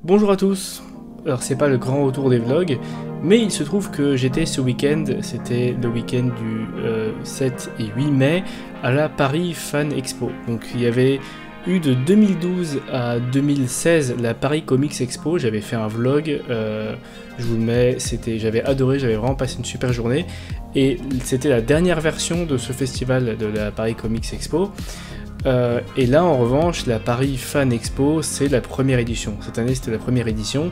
Bonjour à tous. Alors c'est pas le grand retour des vlogs, mais il se trouve que j'étais ce week-end, c'était le week-end du 7 et 8 mai, à la Paris Fan Expo. Donc il y avait eu de 2012 à 2016 la Paris Comics Expo, j'avais fait un vlog, je vous le mets, j'avais adoré, j'avais vraiment passé une super journée, et c'était la dernière version de ce festival de la Paris Comics Expo. Et là en revanche la Paris Fan Expo c'est la première édition, cette année c'était la première édition,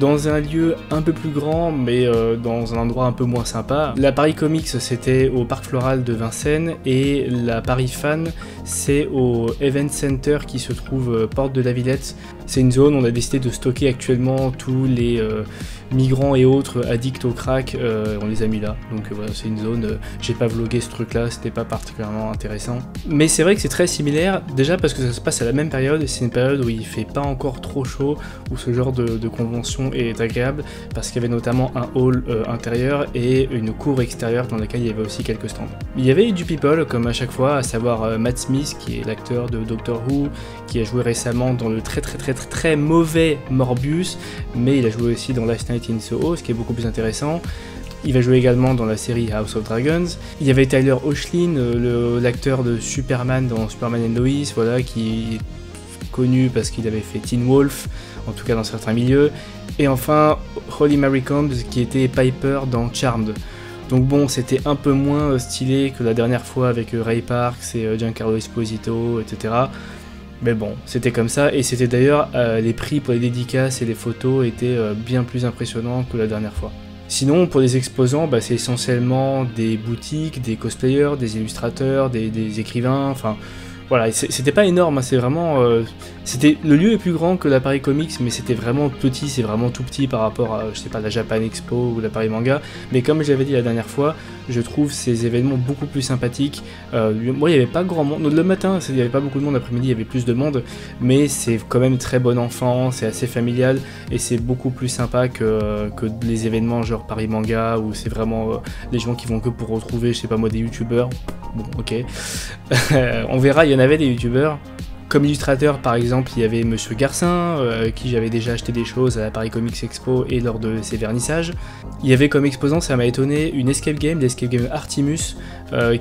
dans un lieu un peu plus grand mais dans un endroit un peu moins sympa. La Paris Comics c'était au Parc Floral de Vincennes et la Paris Fan c'est au Event Center qui se trouve porte de la Villette. C'est une zone où on a décidé de stocker actuellement tous les migrants et autres addicts au crack, on les a mis là, donc voilà, c'est une zone, j'ai pas vlogué ce truc là, c'était pas particulièrement intéressant. Mais c'est vrai que c'est très similaire, déjà parce que ça se passe à la même période, et c'est une période où il fait pas encore trop chaud, où ce genre de convention est agréable, parce qu'il y avait notamment un hall intérieur et une cour extérieure dans laquelle il y avait aussi quelques stands. Il y avait du people, comme à chaque fois, à savoir Matt Smith, qui est l'acteur de Doctor Who, qui a joué récemment dans le très mauvais Morbius, mais il a joué aussi dans Last Night in Soho, ce qui est beaucoup plus intéressant. Il va jouer également dans la série House of Dragons. Il y avait Tyler Hoechlin, l'acteur de Superman dans Superman and Lois, voilà, qui est connu parce qu'il avait fait Teen Wolf, en tout cas dans certains milieux. Et enfin, Holly Marie Combs, qui était Piper dans Charmed. Donc bon, c'était un peu moins stylé que la dernière fois avec Ray Parks et Giancarlo Esposito, etc. Mais bon, c'était comme ça, et c'était d'ailleurs les prix pour les dédicaces et les photos étaient bien plus impressionnants que la dernière fois. Sinon, pour les exposants, c'est essentiellement des boutiques, des cosplayers, des illustrateurs, des écrivains, enfin voilà, c'était pas énorme, hein, c'est vraiment... le lieu est plus grand que la Paris Comics, mais c'était vraiment petit, c'est vraiment tout petit par rapport à, je sais pas, la Japan Expo ou la Paris Manga, mais comme je l'avais dit la dernière fois, je trouve ces événements beaucoup plus sympathiques. Moi, il n'y avait pas grand monde, le matin, il n'y avait pas beaucoup de monde, l'après-midi, il y avait plus de monde, mais c'est quand même très bon enfant, c'est assez familial, et c'est beaucoup plus sympa que les événements genre Paris Manga, où c'est vraiment les gens qui vont que pour retrouver, je sais pas moi, des youtubeurs. Bon, ok. On verra, il y en avait des youtubeurs. Comme illustrateur, par exemple, il y avait Monsieur Garcin, qui j'avais déjà acheté des choses à la Paris Comics Expo et lors de ses vernissages. Il y avait comme exposant, ça m'a étonné, une escape game, l'escape game Artimus,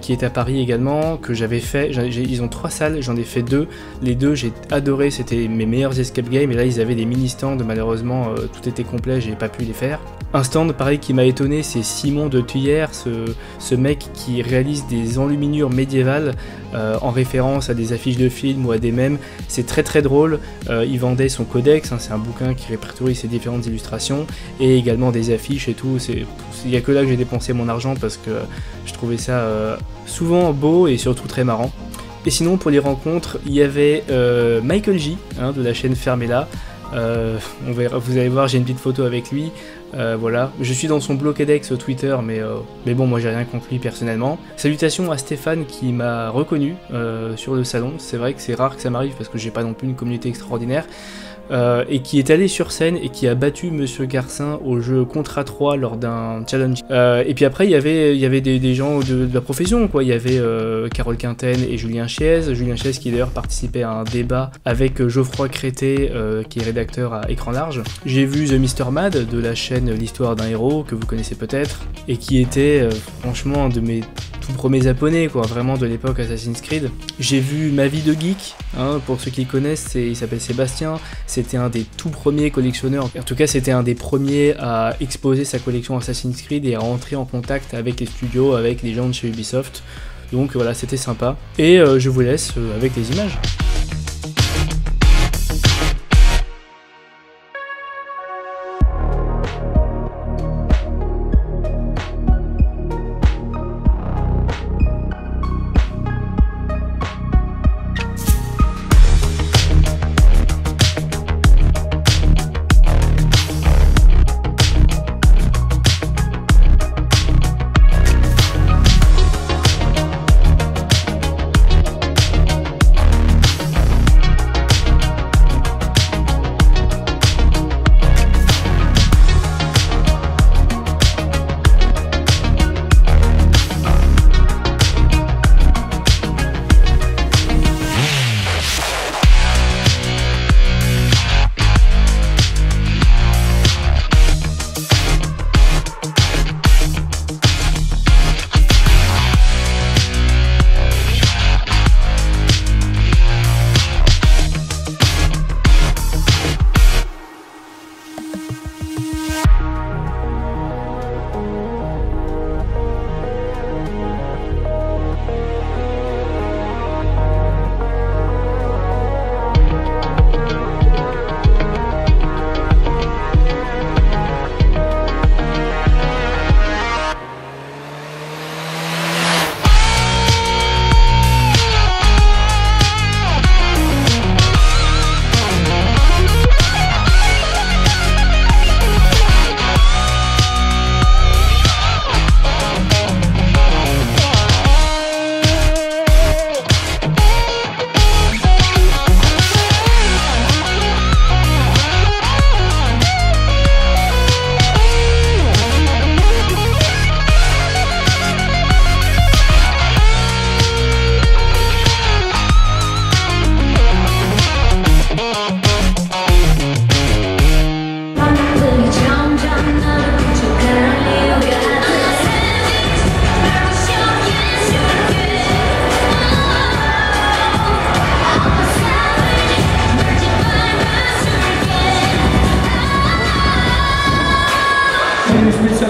qui est à Paris également, que j'avais fait. Ils ont 3 salles, j'en ai fait 2. Les 2, j'ai adoré, c'était mes meilleurs escape games, et là ils avaient des mini-stands, malheureusement, tout était complet, j'ai pas pu les faire. Un stand, pareil, qui m'a étonné, c'est Simon de Tuyère, ce mec qui réalise des enluminures médiévales en référence à des affiches de films ou à des mèmes. C'est très drôle. Il vendait son codex, hein, c'est un bouquin qui répertorie ses différentes illustrations, et également des affiches et tout. Il n'y a que là que j'ai dépensé mon argent parce que je trouvais ça souvent beau et surtout très marrant. Et sinon, pour les rencontres, il y avait Michael J, hein, de la chaîne Fermela. On verra, vous allez voir, j'ai une petite photo avec lui. Voilà, je suis dans son Bloquedex Twitter, mais bon, moi j'ai rien contre lui personnellement. Salutations à Stéphane qui m'a reconnu sur le salon. C'est vrai que c'est rare que ça m'arrive parce que j'ai pas non plus une communauté extraordinaire. Et qui est allé sur scène et qui a battu Monsieur Garcin au jeu Contra 3 lors d'un challenge. Et puis après il y avait des gens de la profession, quoi. Il y avait Carole Quinten et Julien Chiez qui d'ailleurs participait à un débat avec Geoffroy Crété, qui est rédacteur à Écran Large. J'ai vu The Mr Mad de la chaîne L'Histoire d'un héros, que vous connaissez peut-être, et qui était franchement un de mes tout premiers abonnés, quoi, vraiment de l'époque Assassin's Creed. J'ai vu Ma vie de geek, hein, pour ceux qui connaissent, il s'appelle Sébastien, c'était un des tout premiers collectionneurs, en tout cas c'était un des premiers à exposer sa collection Assassin's Creed et à rentrer en contact avec les studios, avec les gens de chez Ubisoft, donc voilà, c'était sympa. Et je vous laisse avec les images.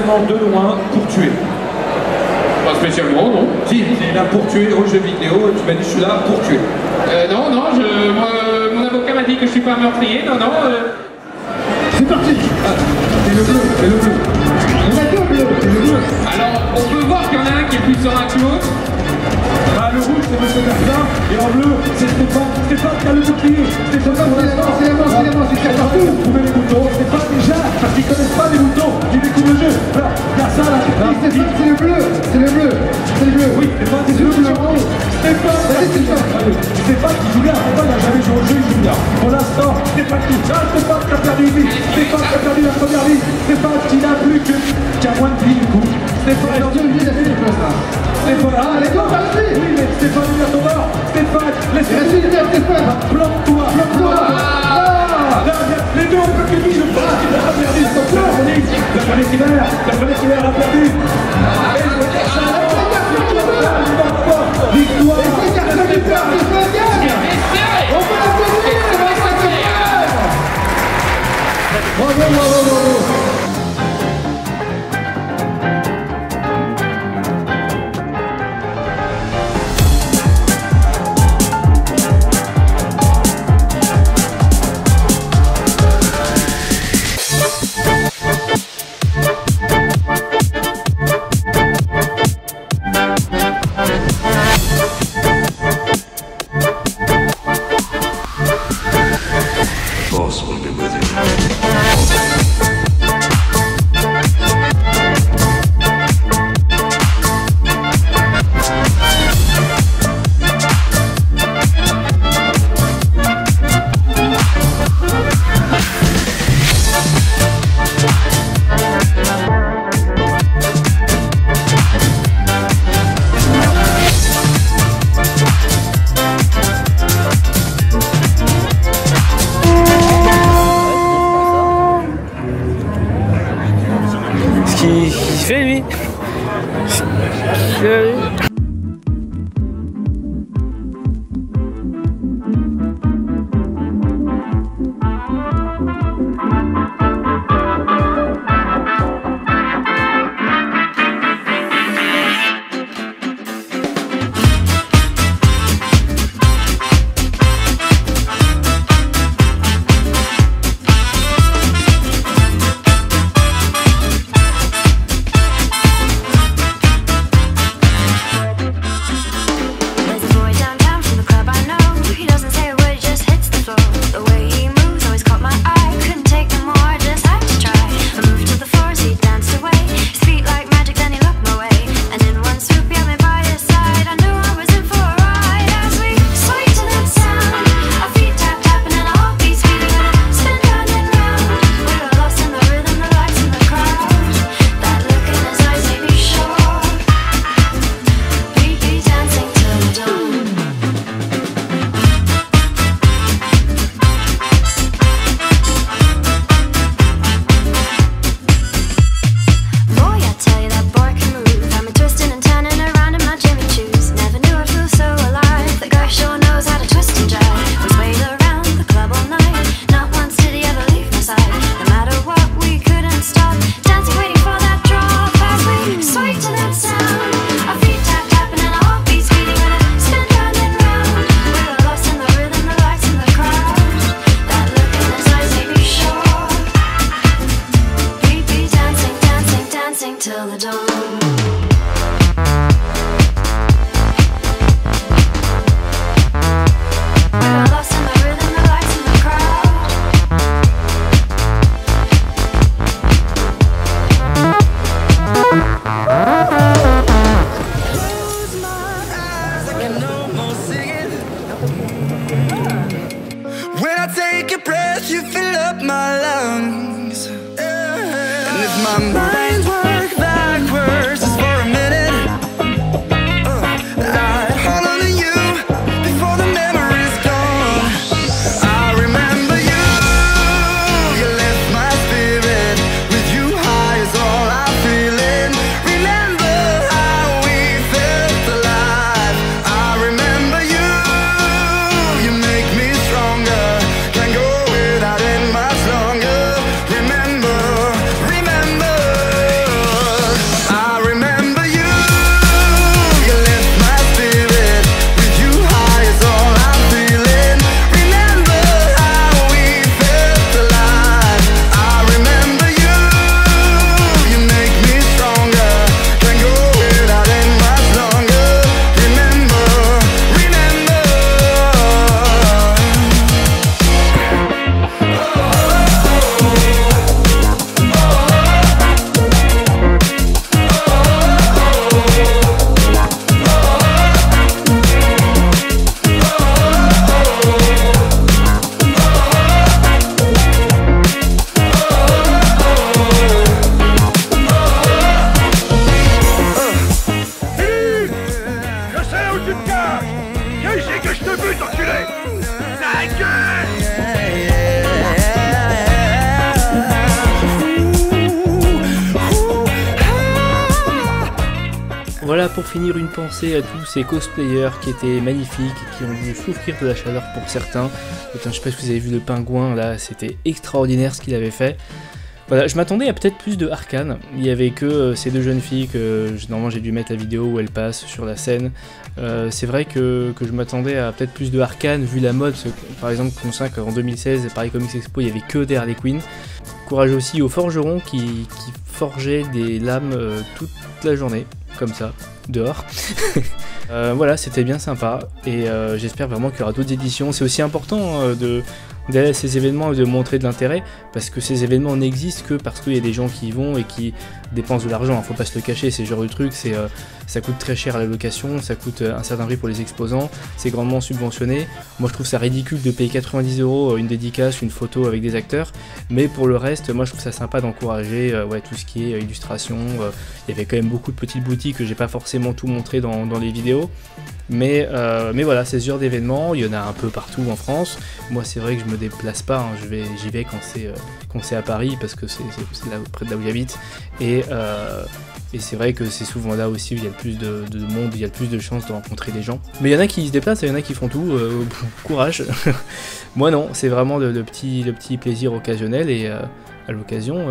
spécialement de loin pour tuer? Pas spécialement, non. Si, tu es là pour tuer au jeu vidéo, tu m'as dit je suis là pour tuer. Non, non, mon avocat m'a dit que je suis pas un meurtrier, non, non. C'est parti. C'est le bleu, c'est le bleu. On a deux bleus, c'est le bleu. Alors, on peut voir qu'il y en a un qui est plus serein que l'autre. Bah, le rouge c'est Monsieur Garcin, et en bleu c'est Stéphane. Stéphane qui a le bouclier. Stéphane, c'est la manche, c'est partout. Trouvez les boutons, Stéphane déjà, parce qu'ils connaissent pas les boutons, ils découvrent le jeu. Là, Garcin là, Stéphane, c'est le bleu, c'est le bleu, c'est le bleu. Oui, Stéphane, c'est le bleu. Stéphane, Stéphane qui joue bien, Stéphane n'a jamais joué au jeu, il joue bien. Pour l'instant, Stéphane qui joue. Stéphane qui a perdu une vie, Stéphane qui a perdu la première vie, Stéphane qui n'a plus qu'à moins de vie du coup. Stéphane, Stéphane, les gars, oui, mais Stéphane, il a ton heure. Stéphane, laisse-moi. Stéphane, plante-toi. Les deux ont perdu, je pense qu'il a perdu. La planète hiver a perdu. Victoire. Bravo. Il fait lui. Remember pour finir, une pensée à tous ces cosplayers qui étaient magnifiques et qui ont dû souffrir de la chaleur pour certains. Putain, je sais pas si vous avez vu le pingouin là, c'était extraordinaire ce qu'il avait fait. Voilà, je m'attendais à peut-être plus de Arcane. Il n'y avait que ces deux jeunes filles que normalement j'ai dû mettre la vidéo où elles passent sur la scène. C'est vrai que je m'attendais à peut-être plus de Arcane vu la mode. Parce que, par exemple, on sait qu'en 2016, à Paris Comics Expo, il n'y avait que des Harley Quinn. Courage aussi aux forgerons qui forgeaient des lames toute la journée, comme ça, dehors. Voilà, c'était bien sympa et j'espère vraiment qu'il y aura d'autres éditions. C'est aussi important d'aller à ces événements et de montrer de l'intérêt, parce que ces événements n'existent que parce qu'il y a des gens qui y vont et qui dépensent de l'argent, faut pas se le cacher, c'est ce genre de truc, ça coûte très cher à la location, ça coûte un certain prix pour les exposants, c'est grandement subventionné. Moi je trouve ça ridicule de payer 90 € une dédicace, une photo avec des acteurs, mais pour le reste, moi je trouve ça sympa d'encourager tout ce qui est illustration. Il y avait quand même beaucoup de petites boutiques que j'ai pas forcément tout montré dans les vidéos. Mais voilà, c'est ce genre d'événements, il y en a un peu partout en France. Moi c'est vrai que je me déplace pas, hein. J'y vais quand c'est à Paris, parce que c'est là, près de là où j'habite. Et c'est vrai que c'est souvent là aussi où il y a le plus de monde, il y a le plus de chances de rencontrer des gens. Mais il y en a qui se déplacent et il y en a qui font tout, courage. Moi non, c'est vraiment le petit plaisir occasionnel, et à l'occasion,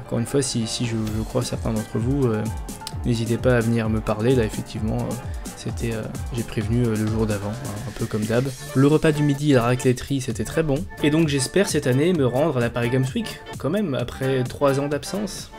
encore une fois, si je crois certains d'entre vous, n'hésitez pas à venir me parler. Là effectivement, j'ai prévenu le jour d'avant, un peu comme d'hab. Le repas du midi et la racletterie, c'était très bon. Et donc j'espère cette année me rendre à la Paris Games Week, quand même, après 3 ans d'absence.